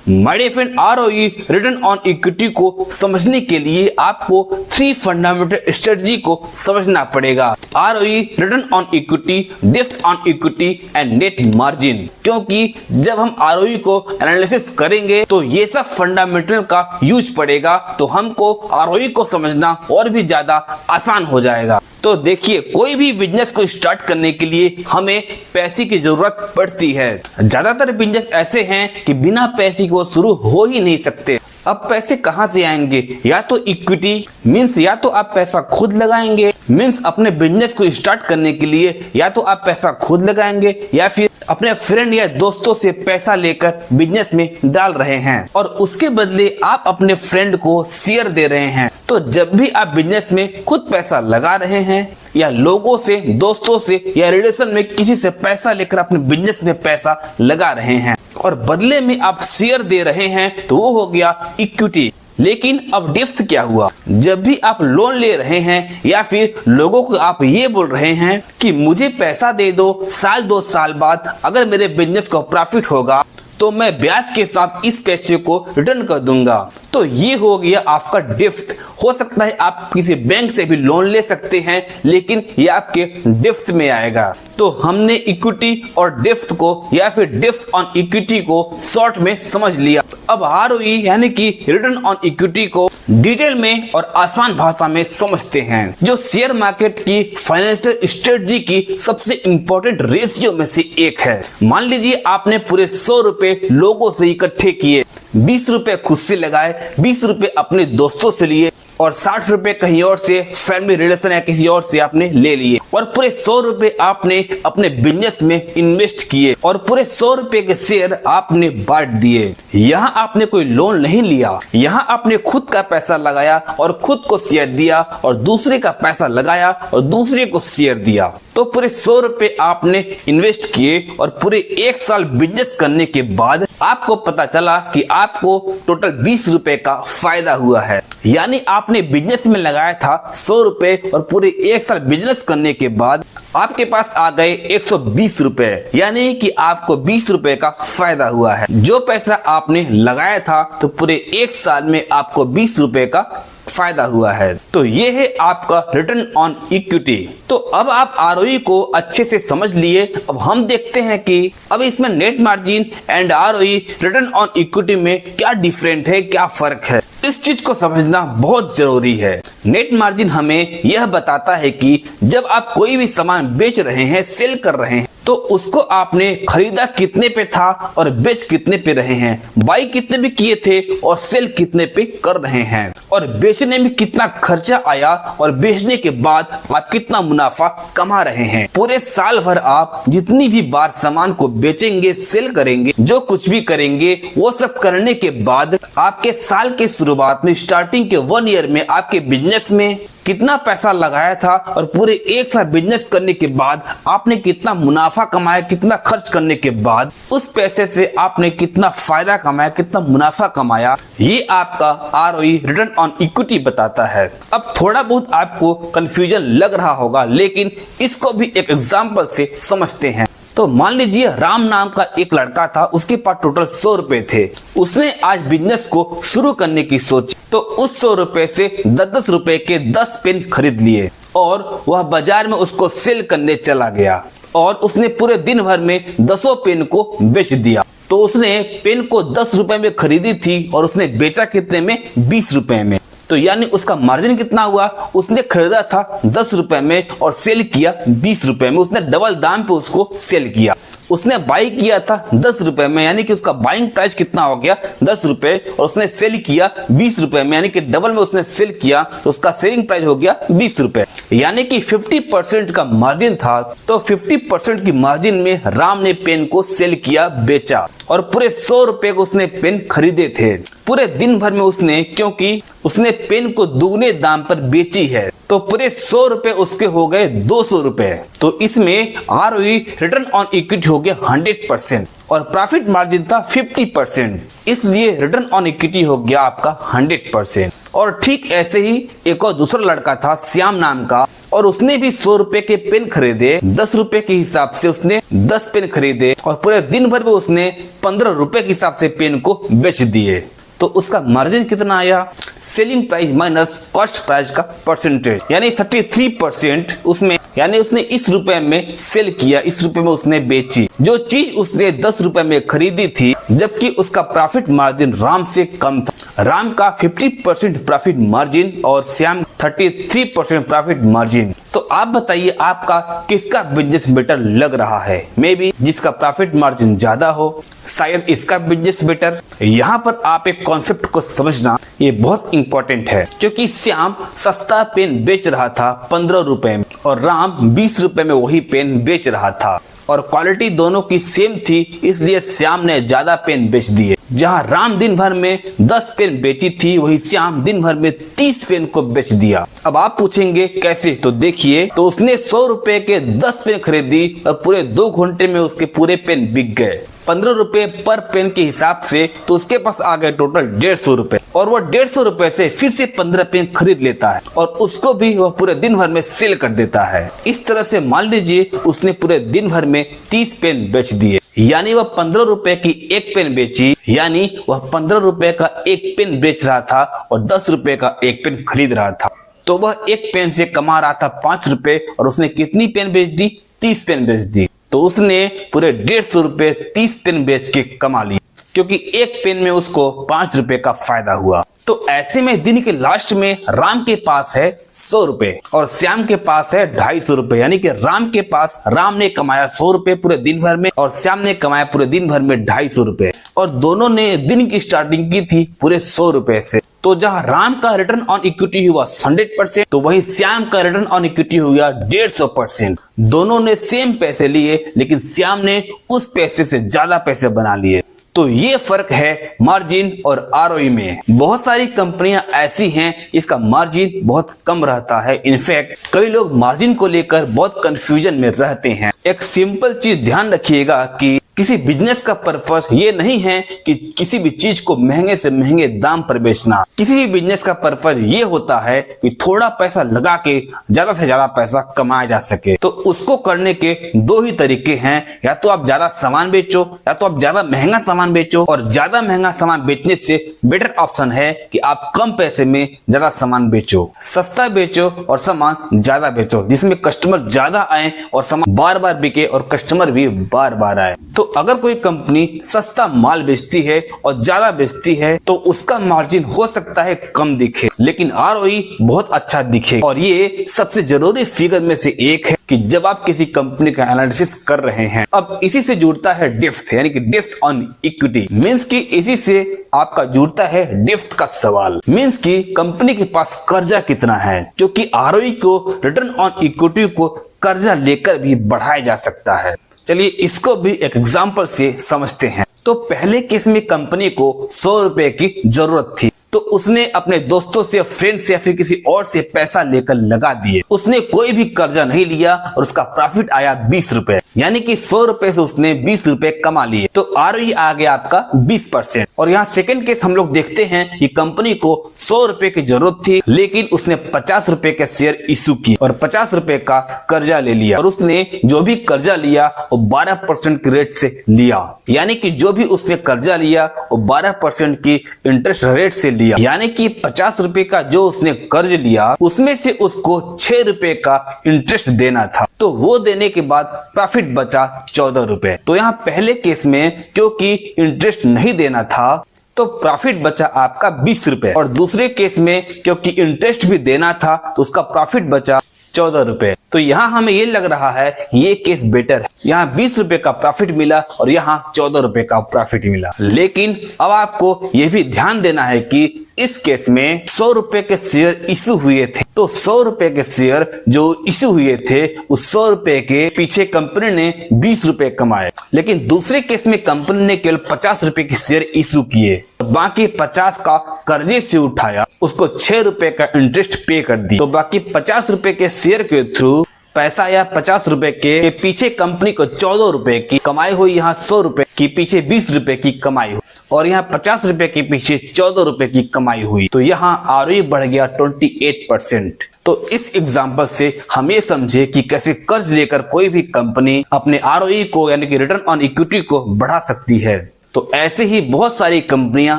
My dear friend, ROE return on equity को समझने के लिए आपको 3 फंडामेंटल स्ट्रेटजी को समझना पड़ेगा। ROE, return on equity, depth on equity and net margin. क्योंकि जब हम आरओई को एनालिसिस करेंगे तो ये सब फंडामेंटल का यूज पड़ेगा, तो हमको आरओई को समझना और भी ज्यादा आसान हो जाएगा। तो देखिए, कोई भी बिजनेस को स्टार्ट करने के लिए हमें पैसे की जरूरत पड़ती है। ज्यादातर बिजनेस ऐसे हैं कि बिना पैसे को शुरू हो ही नहीं सकते। अब पैसे कहाँ से आएंगे? या तो इक्विटी मीन्स या तो आप पैसा खुद लगाएंगे, मीन्स अपने बिजनेस को स्टार्ट करने के लिए या तो आप पैसा खुद लगाएंगे या फिर अपने फ्रेंड या दोस्तों से पैसा लेकर बिजनेस में डाल रहे हैं और उसके बदले आप अपने फ्रेंड को शेयर दे रहे हैं। तो जब भी आप बिजनेस में खुद पैसा लगा रहे हैं या लोगों से, दोस्तों से या रिलेशन में किसी से पैसा लेकर अपने बिजनेस में पैसा लगा रहे हैं और बदले में आप शेयर दे रहे हैं, तो वो हो गया इक्विटी। लेकिन अब डेप्थ क्या हुआ? जब भी आप लोन ले रहे हैं या फिर लोगों को आप ये बोल रहे हैं कि मुझे पैसा दे दो, साल 2 साल बाद अगर मेरे बिजनेस को प्रॉफिट होगा तो मैं ब्याज के साथ इस पैसे को रिटर्न कर दूंगा, तो ये हो गया आपका डेप्थ। हो सकता है आप किसी बैंक से भी लोन ले सकते हैं, लेकिन ये आपके डेप्थ में आएगा। तो हमने इक्विटी और डेप्थ को या फिर डेप्थ ऑन इक्विटी को शॉर्ट में समझ लिया। अब आरओई यानी कि रिटर्न ऑन इक्विटी को डिटेल में और आसान भाषा में समझते हैं, जो शेयर मार्केट की फाइनेंशियल स्ट्रेटजी की सबसे इंपॉर्टेंट रेशियो में से एक है। मान लीजिए आपने पूरे 100 रुपए लोगों से इकट्ठे किए, 20 रुपए खुद से लगाए, 20 रुपए अपने दोस्तों से लिए और 60 रुपए कहीं और से फैमिली रिलेशन या किसी और से आपने ले लिए और पूरे 100 रुपए आपने अपने बिजनेस में इन्वेस्ट किए और पूरे 100 रुपए के शेयर आपने बांट दिए। यहाँ आपने कोई लोन नहीं लिया, यहाँ आपने खुद का पैसा लगाया और खुद को शेयर दिया और दूसरे का पैसा लगाया और दूसरे को शेयर दिया। तो पूरे 100 रुपए आपने इन्वेस्ट किए और पूरे 1 साल बिजनेस करने के बाद आपको पता चला कि आपको टोटल 20 रुपए का फायदा हुआ है। यानी आपने बिजनेस में लगाया था 100 रुपए और पूरे 1 साल बिजनेस करने के बाद आपके पास आ गए 120 रुपए, यानी कि आपको 20 रुपए का फायदा हुआ है। जो पैसा आपने लगाया था तो पूरे 1 साल में आपको 20 रुपए का फायदा हुआ है। तो ये है आपका रिटर्न ऑन इक्विटी। तो अब आप आरओई को अच्छे से समझ लिए। अब हम देखते हैं कि अब इसमें net margin and ROE return on equity में क्या डिफरेंट है, क्या फर्क है। इस चीज को समझना बहुत जरूरी है। नेट मार्जिन हमें यह बताता है कि जब आप कोई भी सामान बेच रहे हैं, सेल कर रहे हैं, तो उसको आपने खरीदा कितने पे था और बेच कितने पे रहे हैं, बाई कितने पे किए थे और सेल कितने पे कर रहे हैं, और बेचने में कितना खर्चा आया और बेचने के बाद आप कितना मुनाफा कमा रहे हैं। पूरे साल भर आप जितनी भी बार सामान को बेचेंगे, सेल करेंगे, जो कुछ भी करेंगे, वो सब करने के बाद आपके साल के शुरुआत में, स्टार्टिंग के 1 ईयर में आपके बिजनेस में कितना पैसा लगाया था और पूरे 1 साल बिजनेस करने के बाद आपने कितना मुनाफा कमाया, कितना खर्च करने के बाद उस पैसे से आपने कितना फायदा कमाया, कितना मुनाफा कमाया, ये आपका आरओई रिटर्न ऑन इक्विटी बताता है। अब थोड़ा बहुत आपको कंफ्यूजन लग रहा होगा, लेकिन इसको भी एक एग्जांपल से समझते हैं। तो मान लीजिए राम नाम का एक लड़का था, उसके पास टोटल 100 रुपए थे। उसने आज बिजनेस को शुरू करने की सोची, तो उस 100 रुपए से 10-10 रुपए के 10 पेन खरीद लिए और वह बाजार में उसको सेल करने चला गया और उसने पूरे दिन भर में 10 पेन को बेच दिया। तो उसने पेन को 10 रुपए में खरीदी थी और उसने बेचा कितने में? 20 रुपए में। तो यानी उसका मार्जिन कितना हुआ? उसने खरीदा था 10 रुपए में और सेल किया 20 रुपए में। उसने डबल दाम पे उसको सेल किया। उसने बाई किया था 10 रुपए में, यानी कि उसका बाइंग प्राइस कितना हो गया? 10 रुपए, और उसने सेल किया 20 रुपए में, यानी कि डबल में उसने सेल किया, तो उसका सेलिंग प्राइस हो गया 20 रुपए। यानी कि 50% का मार्जिन था। तो 50% की मार्जिन में राम ने पेन को सेल किया, बेचा और पूरे 100 रुपए को उसने पेन खरीदे थे। पूरे दिन भर में उसने, क्योंकि उसने पेन को दुगने दाम पर बेची है, तो पूरे 100 रुपए उसके हो गए 200 रुपए। तो इसमें आरओई रिटर्न ऑन इक्विटी हो गया 100% और प्रॉफिट मार्जिन था 50%, इसलिए रिटर्न ऑन इक्विटी हो गया आपका 100%। और ठीक ऐसे ही एक और दूसरा लड़का था श्याम नाम का, और उसने भी 100 रुपए के पेन खरीदे, 10 रुपए के हिसाब से उसने 10 पेन खरीदे और पूरे दिन भर में उसने 15 रुपए के हिसाब से पेन को बेच दिए। तो उसका मार्जिन कितना आया? Selling price minus cost price का परसेंटेज, यानी 33% उसमें, यानी उसने इस रुपए में सेल किया, इस रुपए में उसने बेची जो चीज उसने 10 रुपए में खरीदी थी, जबकि उसका प्रॉफिट मार्जिन राम से कम था। राम का 50% प्रॉफिट मार्जिन और श्याम 33% प्रॉफिट मार्जिन। तो आप बताइए आपका किसका बिजनेस बेटर लग रहा है? मे बी जिसका प्रॉफिट मार्जिन ज्यादा हो, शायद इसका बिजनेस बेटर। यहाँ पर आप एक कॉन्सेप्ट को समझना ये बहुत इंपॉर्टेंट है, क्योंकि श्याम सस्ता पेन बेच रहा था 15 रुपए में और राम 20 रुपए में वही पेन बेच रहा था, और क्वालिटी दोनों की सेम थी, इसलिए श्याम ने ज्यादा पेन बेच दिए। जहां राम दिन भर में 10 पेन बेची थी, वही श्याम दिन भर में 30 पेन को बेच दिया। अब आप पूछेंगे कैसे? तो देखिए, तो उसने 100 रुपए के 10 पेन खरीदी और पूरे 2 घंटे में उसके पूरे पेन बिक गए 15 रुपए पर पेन के हिसाब से। तो उसके पास आ गए टोटल 150 रुपए, और वो 150 रुपए से फिर से 15 पेन खरीद लेता है और उसको भी वह पूरे दिन भर में सेल कर देता है। इस तरह से मान लीजिए उसने पूरे दिन भर में 30 पेन बेच दिए, यानी वह 15 रुपए की एक पेन बेची, यानी वह 15 रुपए का एक पेन बेच रहा था और 10 रुपए का एक पेन खरीद रहा था। तो वह एक पेन से कमा रहा था 5 रुपए, और उसने कितनी पेन बेच दी? 30 पेन बेच दी। तो उसने पूरे 150 रुपए 30 पेन बेच के कमा लिए, क्योंकि एक पेन में उसको 5 रुपए का फायदा हुआ। तो ऐसे में दिन के लास्ट में राम के पास है 100 रुपए और श्याम के पास है 250 रुपए, यानी कि राम ने कमाया 100 रुपए पूरे दिन भर में और श्याम ने कमाया पूरे दिन भर में 250 रुपए, और दोनों ने दिन की स्टार्टिंग की थी पूरे 100 रुपए से। तो जहां राम का रिटर्न ऑन इक्विटी हुआ 100%, तो वही श्याम का रिटर्न ऑन इक्विटी हुआ 150%। दोनों ने सेम पैसे लिए, लेकिन श्याम ने उस पैसे से ज्यादा पैसे बना लिए। तो ये फर्क है मार्जिन और आरओई में। बहुत सारी कंपनियां ऐसी हैं इसका मार्जिन बहुत कम रहता है। इनफैक्ट कई लोग मार्जिन को लेकर बहुत कंफ्यूजन में रहते हैं। एक सिंपल चीज ध्यान रखिएगा कि किसी बिजनेस का पर्पस ये नहीं है कि किसी भी चीज को महंगे से महंगे दाम पर बेचना। किसी भी बिजनेस का पर्पस ये होता है कि थोड़ा पैसा लगा के ज्यादा से ज्यादा पैसा कमाया जा सके। तो उसको करने के 2 ही तरीके हैं, या तो आप ज्यादा सामान बेचो या तो आप ज्यादा महंगा सामान बेचो। और ज्यादा महंगा सामान बेचने से बेटर ऑप्शन है कि आप कम पैसे में ज्यादा सामान बेचो, सस्ता बेचो और सामान ज्यादा बेचो, जिसमें कस्टमर ज्यादा आए और सामान बार बार बिके और कस्टमर भी बार बार आए। तो अगर कोई कंपनी सस्ता माल बेचती है और ज्यादा बेचती है तो उसका मार्जिन हो सकता है कम दिखे, लेकिन आरओई बहुत अच्छा दिखे। और ये सबसे जरूरी फिगर में से एक है कि जब आप किसी कंपनी का एनालिसिस कर रहे हैं। अब इसी से जुड़ता है डेप्थ, यानी कि डेप्थ ऑन इक्विटी, मींस कि इसी से आपका जुड़ता है डेप्थ का सवाल, मींस कि कंपनी के पास कर्जा कितना है, क्योंकि आरओई को रिटर्न ऑन इक्विटी को कर्जा लेकर भी बढ़ाया जा सकता है। चलिए इसको भी एक एग्जांपल से समझते हैं। तो पहले केस में कंपनी को 100 रुपए की जरूरत थी, तो उसने अपने दोस्तों से, फ्रेंड से या फिर किसी और से पैसा लेकर लगा दिए। उसने कोई भी कर्जा नहीं लिया और उसका प्रॉफिट आया 20 रुपए, यानी कि 100 रुपए से उसने 20 रुपए कमा लिए। तो आरओई आ गया आपका 20%। और यहाँ सेकंड केस हम लोग देखते हैं कि कंपनी को 100 रुपए की जरूरत थी, लेकिन उसने 50 रुपए के शेयर इशू किए और 50 रुपए का कर्जा ले लिया। और उसने जो भी कर्जा लिया वो 12% की रेट से लिया, यानी कि जो भी उसने कर्जा लिया वो 12% की इंटरेस्ट रेट से लिया। यानी कि 50 रुपए का जो उसने कर्ज लिया उसमें से उसको 6 रुपए का इंटरेस्ट देना था। तो वो देने के बाद प्रॉफिट बचा 14 रुपए। तो यहाँ पहले केस में क्योंकि इंटरेस्ट नहीं देना था तो प्रॉफिट बचा आपका 20 रुपए, और दूसरे केस में क्योंकि इंटरेस्ट भी देना था तो उसका प्रॉफिट बचा 14 रुपए। तो यहाँ हमें ये लग रहा है ये केस बेटर है। यहाँ 20 रुपए का प्रॉफिट मिला और यहाँ 14 रुपए का प्रॉफिट मिला। लेकिन अब आपको ये भी ध्यान देना है कि इस केस में 100 रुपए के शेयर इशू हुए थे, तो 100 रुपए के शेयर जो इशू हुए थे उस 100 रुपए के पीछे कंपनी ने 20 रुपए कमाए। लेकिन दूसरे केस में कंपनी ने केवल 50 रुपए के शेयर इशू किए, बाकी 50 का कर्जे से उठाया, उसको 6 रुपए का इंटरेस्ट पे कर दी, तो बाकी 50 रुपए के शेयर के थ्रू पैसा या 50 रुपए के पीछे कंपनी को 14 रुपए की कमाई हुई, यहाँ 100 रुपए की पीछे 20 रुपए की कमाई हुई और यहाँ 50 रुपए के पीछे 14 रुपए की कमाई हुई, तो यहाँ ROE बढ़ गया 28%। तो इस एग्जाम्पल से हम ये समझे कि कैसे कर्ज लेकर कोई भी कंपनी अपने ROE को यानी कि रिटर्न ऑन इक्विटी को बढ़ा सकती है। तो ऐसे ही बहुत सारी कंपनियां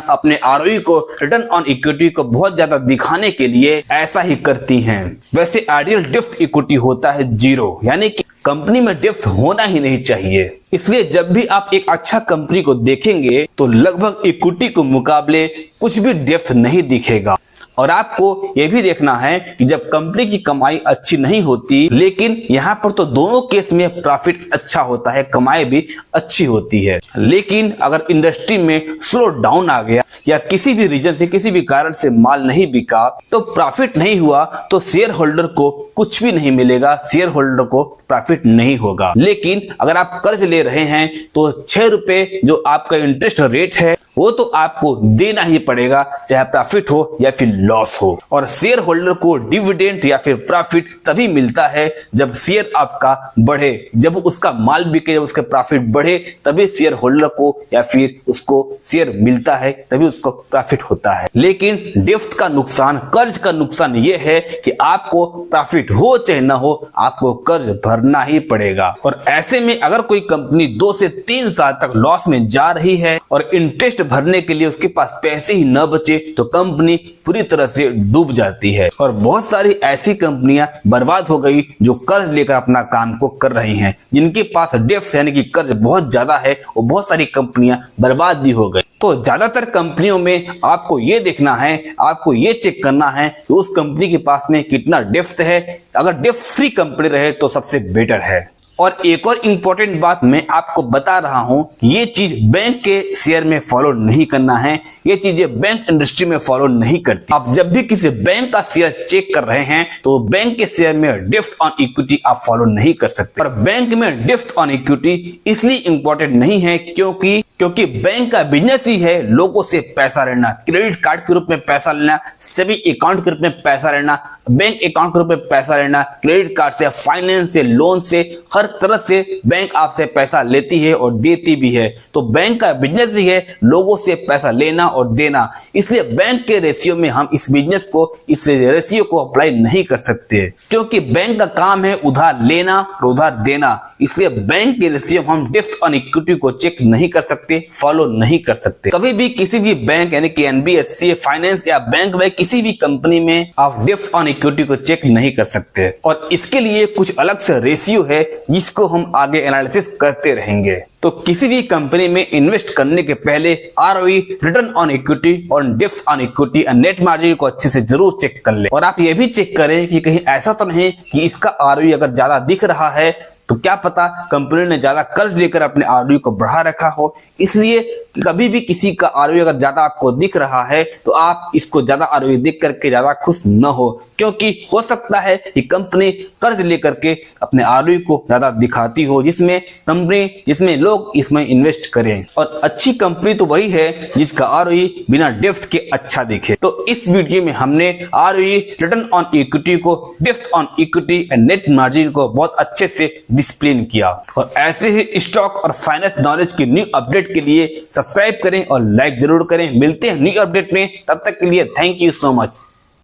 अपने ROE को रिटर्न ऑन इक्विटी को बहुत ज्यादा दिखाने के लिए ऐसा ही करती हैं। वैसे आइडियल डेप्थ इक्विटी होता है 0, यानी कि कंपनी में डेप्थ होना ही नहीं चाहिए। इसलिए जब भी आप एक अच्छा कंपनी को देखेंगे तो लगभग इक्विटी के मुकाबले कुछ भी डेप्थ नहीं दिखेगा। और आपको यह भी देखना है कि जब कंपनी की कमाई अच्छी नहीं होती, लेकिन यहाँ पर तो दोनों केस में प्रॉफिट अच्छा होता है, कमाई भी अच्छी होती है, लेकिन अगर इंडस्ट्री में स्लो डाउन आ गया या किसी भी रीजन से किसी भी कारण से माल नहीं बिका तो प्रॉफिट नहीं हुआ, तो शेयर होल्डर को कुछ भी नहीं मिलेगा, शेयर होल्डर को प्रॉफिट नहीं होगा। लेकिन अगर आप कर्ज ले रहे हैं तो 6 रुपए जो आपका इंटरेस्ट रेट है वो तो आपको देना ही पड़ेगा, चाहे प्रॉफिट हो या फिर लॉस हो। और शेयर होल्डर को डिविडेंड या फिर प्रॉफिट तभी मिलता है जब शेयर आपका बढ़े, जब उसका माल बिके, जब उसका प्रॉफिट बढ़े तभी शेयर होल्डर को या फिर उसको शेयर मिलता है, तभी उसको प्रॉफिट होता है। लेकिन डेप्थ का नुकसान, कर्ज का नुकसान ये है कि आपको प्रॉफिट हो चाहे ना हो, आपको कर्ज भरना ही पड़ेगा। और ऐसे में अगर कोई कंपनी 2 से 3 साल तक लॉस में जा रही है और इंटरेस्ट भरने के लिए उसके पास पैसे ही न बचे तो कंपनी पूरी तरह से डूब जाती है। और बहुत सारी ऐसी कंपनियां बर्बाद हो गई जो कर्ज लेकर अपना काम को कर रही हैं, जिनके पास डेप्थ यानी कि कर्ज बहुत ज्यादा है, और बहुत सारी कंपनियां बर्बाद भी हो गई। तो ज्यादातर कंपनियों में आपको ये देखना है, आपको ये चेक करना है कि उस कंपनी के पास में कितना डेप्थ है। अगर डेप्थ फ्री कंपनी रहे तो सबसे बेटर है। और एक और इम्पोर्टेंट बात मैं आपको बता रहा हूं, ये चीज बैंक के शेयर में फॉलो नहीं करना है, ये चीजें बैंक इंडस्ट्री में फॉलो नहीं करती। आप जब भी किसी बैंक का शेयर चेक कर रहे हैं तो बैंक के शेयर में डेप्थ ऑन इक्विटी आप फॉलो नहीं कर सकते। और बैंक में डेप्थ ऑन इक्विटी इसलिए इम्पोर्टेंट नहीं है क्योंकि बैंक का बिजनेस ही है लोगों से पैसा लेना, क्रेडिट कार्ड के रूप में पैसा लेना, सभी अकाउंट के रूप में पैसा लेना, बैंक अकाउंट के रूप में पैसा लेना, क्रेडिट कार्ड से, फाइनेंस से, लोन से, हर तरह से बैंक आपसे पैसा लेती है और देती भी है। तो बैंक का बिजनेस ही है लोगों से पैसा लेना और देना, इसलिए बैंक के रेशियो में हम इस बिजनेस को, इस रेशियो को अप्लाई नहीं कर सकते, क्योंकि बैंक का काम है उधार लेना और उधार देना। इसलिए बैंक के रेशियो हम डेप्थ ऑन इक्विटी को चेक नहीं कर सकते, फॉलो नहीं कर सकते। कभी भी किसी भी बैंक यानी कि NBFC, फाइनेंस या बैंक में किसी भी कंपनी में आप डेप्थ ऑन इक्विटी को चेक नहीं कर सकते। और इसके लिए कुछ अलग से रेशियो है जिसको हम आगे एनालिसिस करते रहेंगे। तो किसी भी कंपनी में इन्वेस्ट करने के पहले ROE, रिटर्न ऑन इक्विटी और डेप्थ ऑन इक्विटी और नेट मार्जिन को अच्छे से जरूर चेक कर ले। और आप ये भी चेक करें कि कहीं ऐसा तो नहीं कि इसका ROE अगर ज्यादा दिख रहा है तो क्या पता कंपनी ने ज्यादा कर्ज लेकर अपने ROE को बढ़ा रखा हो। इसलिए कभी भी किसी का ROE अगर ज्यादा आपको दिख रहा है तो आप इसको ज्यादा ROE देख करके ज्यादा खुश न हो, क्योंकि हो सकता है कि कंपनी कर्ज लेकर के अपने ROE को ज्यादा दिखाती हो, जिसमें लोग इसमें इन्वेस्ट करें। और अच्छी कंपनी तो वही है जिसका ROE बिना डेप्थ के अच्छा दिखे। तो इस वीडियो में हमने ROE, रिटर्न ऑन इक्विटी को, depth on equity and net margin को बहुत अच्छे से डिस्प्लेन किया। और ऐसे ही स्टॉक और फाइनेंस नॉलेज की न्यू अपडेट के लिए सब्सक्राइब करें और लाइक जरूर करें। मिलते हैं न्यू अपडेट में, तब तक के लिए थैंक यू सो मच।